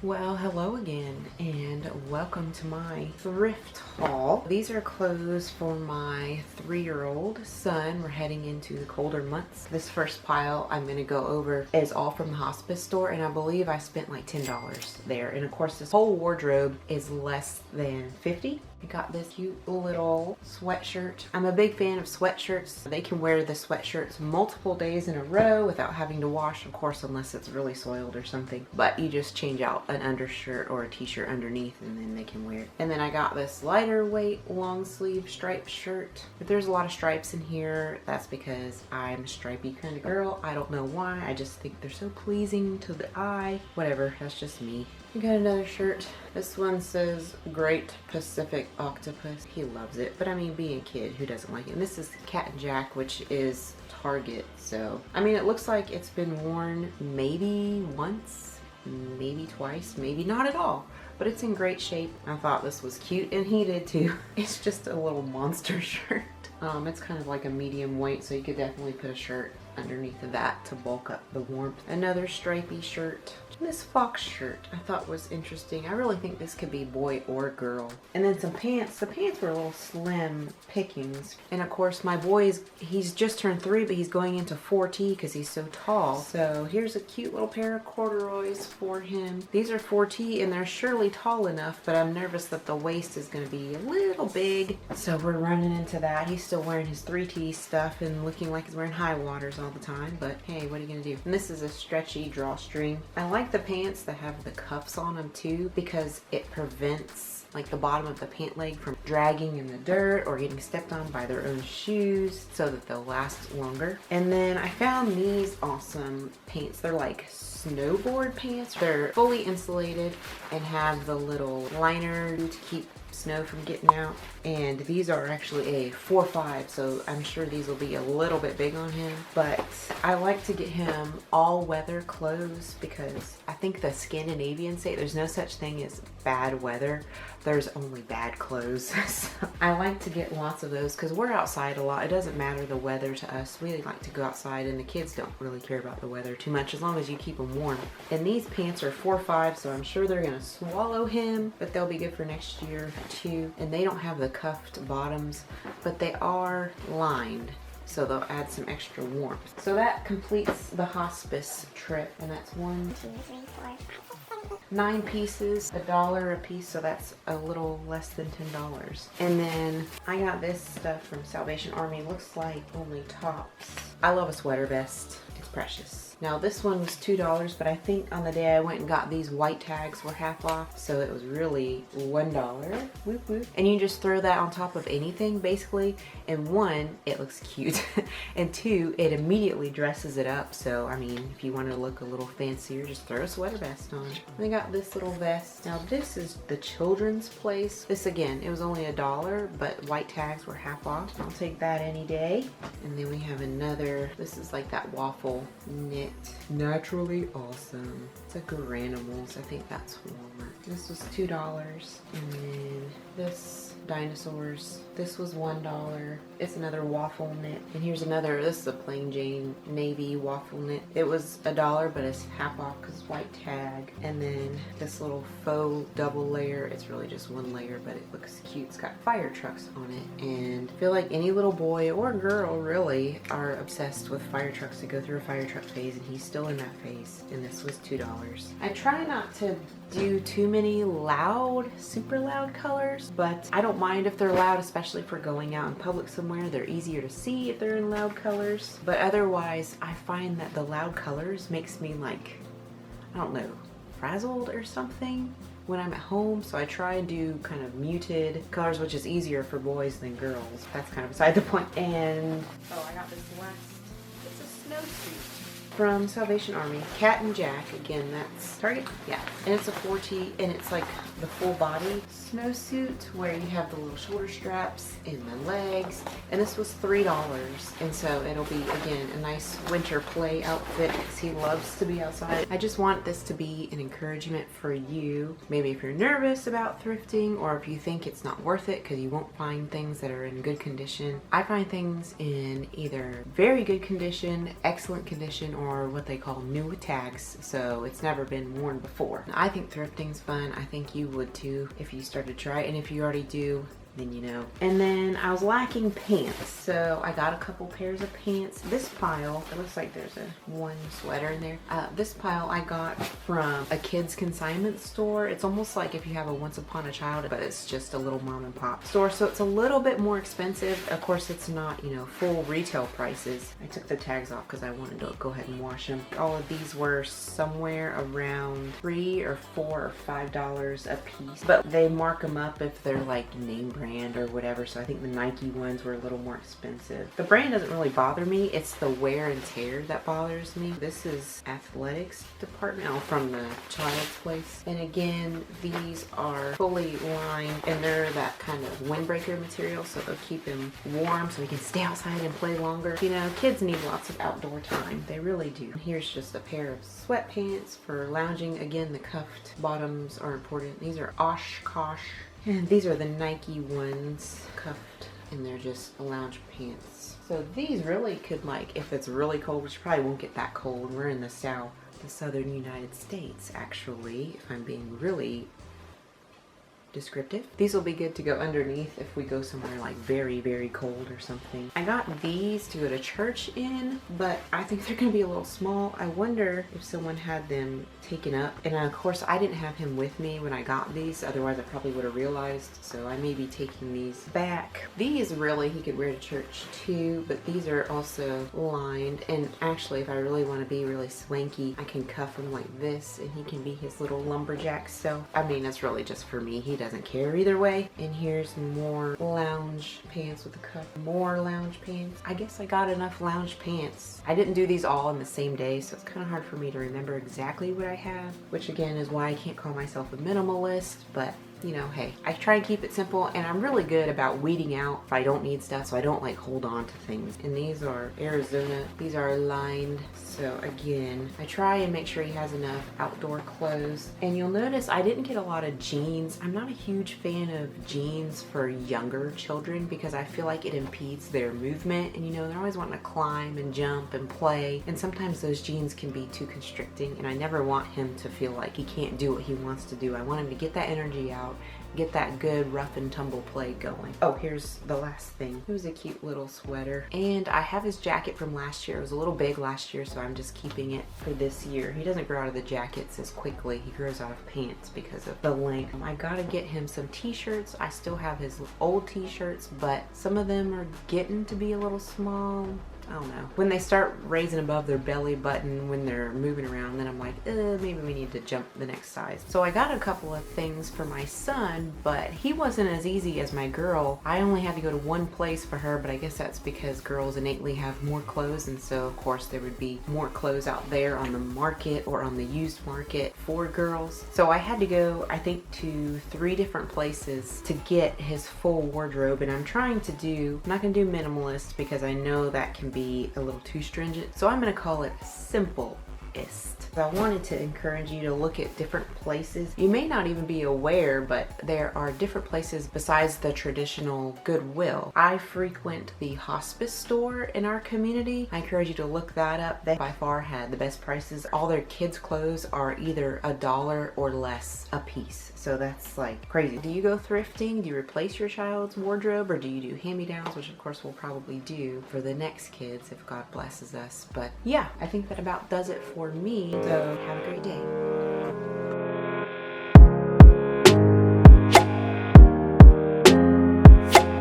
Well, hello again and welcome to my thrift haul. These are clothes for my 3-year-old son. We're heading into the colder months. This first pile I'm going to go over is all from the hospice store, and I believe I spent like $10 there. And of course this whole wardrobe is less than $50. I got this cute little sweatshirt. I'm a big fan of sweatshirts. They can wear the sweatshirts multiple days in a row without having to wash, of course, unless it's really soiled or something. But you just change out an undershirt or a t-shirt underneath and then they can wear it. And then I got this lighter weight long sleeve striped shirt. If there's a lot of stripes in here, that's because I'm a stripey kind of girl. I don't know why. I just think they're so pleasing to the eye. Whatever, that's just me. I got another shirt. This one says Great Pacific Octopus. He loves it, but I mean, being a kid, who doesn't like it? And this is Cat and Jack, which is Target. So, I mean, it looks like it's been worn maybe once, maybe twice, maybe not at all. But it's in great shape. I thought this was cute, and he did too. It's just a little monster shirt. It's kind of like a medium weight, so you could definitely put a shirt underneath of that to bulk up the warmth. Another stripey shirt. This fox shirt I thought was interesting. I really think this could be boy or girl. And then some pants. The pants were a little slim pickings. And of course my boy he's just turned 3, but he's going into 4T because he's so tall. So here's a cute little pair of corduroys for him. These are 4T and they're surely tall enough, but I'm nervous that the waist is going to be a little big. So we're running into that. He's still wearing his 3T stuff and looking like he's wearing high waters all the time. But hey, what are you going to do? And this is a stretchy drawstring. I like the pants that have the cuffs on them too, because it prevents like the bottom of the pant leg from dragging in the dirt or getting stepped on by their own shoes, so that they'll last longer. And then I found these awesome pants. They're like snowboard pants. They're fully insulated and have the little liner to keep snow from getting out. And these are actually a 4-5, so I'm sure these will be a little bit big on him. But I like to get him all weather clothes because I think the Scandinavians say there's no such thing as bad weather. There's only bad clothes. So I like to get lots of those because we're outside a lot. It doesn't matter the weather to us. We like to go outside, and the kids don't really care about the weather too much as long as you keep them warm. And these pants are 4-5, so I'm sure they're gonna swallow him, but they'll be good for next year too. And they don't have the cuffed bottoms, but they are lined, so they'll add some extra warmth. So that completes the hospice trip, and that's 1, 2, 3, 4, 5, 9 pieces, $1 a piece, so that's a little less than $10. And then I got this stuff from Salvation Army. Looks like only tops. I love a sweater vest. It's precious. Now this one was $2, but I think on the day I went and got these, white tags were half off, so it was really $1. Whoop whoop. And you just throw that on top of anything basically, and 1, it looks cute, and 2, it immediately dresses it up. So I mean, if you want to look a little fancier, just throw a sweater vest on. And I got this little vest. Now this is the children's place. This again, it was only $1, but white tags were half off. I'll take that any day. And then we have another, this is like that waffle knit. Naturally Awesome. It's a Garanimals. I think that's Walmart. This was $2. And then this dinosaurs. This was $1. It's another waffle knit. And here's another, this is a plain Jane navy waffle knit. It was $1, but it's half off because it's white tag. And then this little faux double layer. It's really just 1 layer, but it looks cute. It's got fire trucks on it. And I feel like any little boy or girl really are obsessed with fire trucks. They go through a fire truck phase, and he's still in that phase. And this was $2. I try not to do too many loud, super loud colors, but I don't mind if they're loud, especially for going out in public somewhere. They're easier to see if they're in loud colors. But otherwise, I find that the loud colors makes me like, I don't know, frazzled or something when I'm at home. So I try and do kind of muted colors, which is easier for boys than girls. That's kind of beside the point. And oh, I got this last, it's a snowsuit from Salvation Army. Cat and Jack, again, that's Target. Yeah, and it's a 4T, and it's like the full body snowsuit where you have the little shoulder straps and the legs, and this was $3. And so it'll be, again, a nice winter play outfit because he loves to be outside. I just want this to be an encouragement for you, maybe if you're nervous about thrifting, or if you think it's not worth it because you won't find things that are in good condition. I find things in either very good condition, excellent condition, or are what they call new with tags, so it's never been worn before. I think thrifting's fun. I think you would too if you started to try it, and if you already do, then you know. And then I was lacking pants, so I got a couple pairs of pants. This pile, it looks like there's one sweater in there. This pile I got from a kids consignment store. It's almost like if you have a Once Upon a Child, but it's just a little mom and pop store, so it's a little bit more expensive. Of course, it's not, you know, full retail prices. I took the tags off because I wanted to go ahead and wash them. All of these were somewhere around $3 or $4 or $5 a piece, but they mark them up if they're like name brand or whatever, so I think the Nike ones were a little more expensive. The brand doesn't really bother me, it's the wear and tear that bothers me. This is athletics department, from the Child's Place, and again these are fully lined and they're that kind of windbreaker material, so they'll keep him warm so he can stay outside and play longer. You know, kids need lots of outdoor time, they really do. Here's just a pair of sweatpants for lounging. Again, the cuffed bottoms are important. These are Oshkosh. And these are the Nike ones, cuffed, and they're just lounge pants. So these really could, like, if it's really cold, which probably won't get that cold. We're in the southern United States, actually, if I'm being really descriptive. These will be good to go underneath if we go somewhere like very, very cold or something. I got these to go to church in, but I think they're gonna be a little small. I wonder if someone had them taken up. And of course, I didn't have him with me when I got these, otherwise I probably would have realized, so I may be taking these back. These really he could wear to church too, but these are also lined, and actually if I really want to be really swanky, I can cuff him like this and he can be his little lumberjack self. I mean, it's really just for me. He doesn't care either way. And here's more lounge pants with a cuff. More lounge pants. I guess I got enough lounge pants. I didn't do these all in the same day, so it's kind of hard for me to remember exactly what I have, which again is why I can't call myself a minimalist, but you know, hey, I try and keep it simple, and I'm really good about weeding out if I don't need stuff, so I don't like hold on to things. And these are Arizona. These are lined, so again, I try and make sure he has enough outdoor clothes. And you'll notice I didn't get a lot of jeans. I'm not a huge fan of jeans for younger children because I feel like it impedes their movement, and you know, they're always wanting to climb and jump and play, and sometimes those jeans can be too constricting, and I never want him to feel like he can't do what he wants to do. I want him to get that energy out, get that good rough and tumble play going. Oh, here's the last thing. It was a cute little sweater, and I have his jacket from last year. It was a little big last year, so I'm just keeping it for this year. He doesn't grow out of the jackets as quickly. He grows out of pants because of the length. I gotta get him some t-shirts. I still have his old t-shirts, but some of them are getting to be a little small. I don't know. When they start raising above their belly button when they're moving around, then I'm like, maybe we need to jump the next size. So I got a couple of things for my son, but he wasn't as easy as my girl. I only had to go to one place for her, but I guess that's because girls innately have more clothes, and so of course there would be more clothes out there on the market or on the used market for girls. So I had to go, I think, to 3 different places to get his full wardrobe, and I'm trying to do, I'm not gonna do minimalist because I know that can be a little too stringent, so I'm gonna call it simplest. I wanted to encourage you to look at different places. You may not even be aware, but there are different places besides the traditional Goodwill. I frequent the hospice store in our community. I encourage you to look that up. They by far had the best prices. All their kids' clothes are either $1 or less a piece. So that's like crazy. Do you go thrifting? Do you replace your child's wardrobe, or do you do hand-me-downs, which of course we'll probably do for the next kids if God blesses us. But yeah, I think that about does it for me. So have a great day.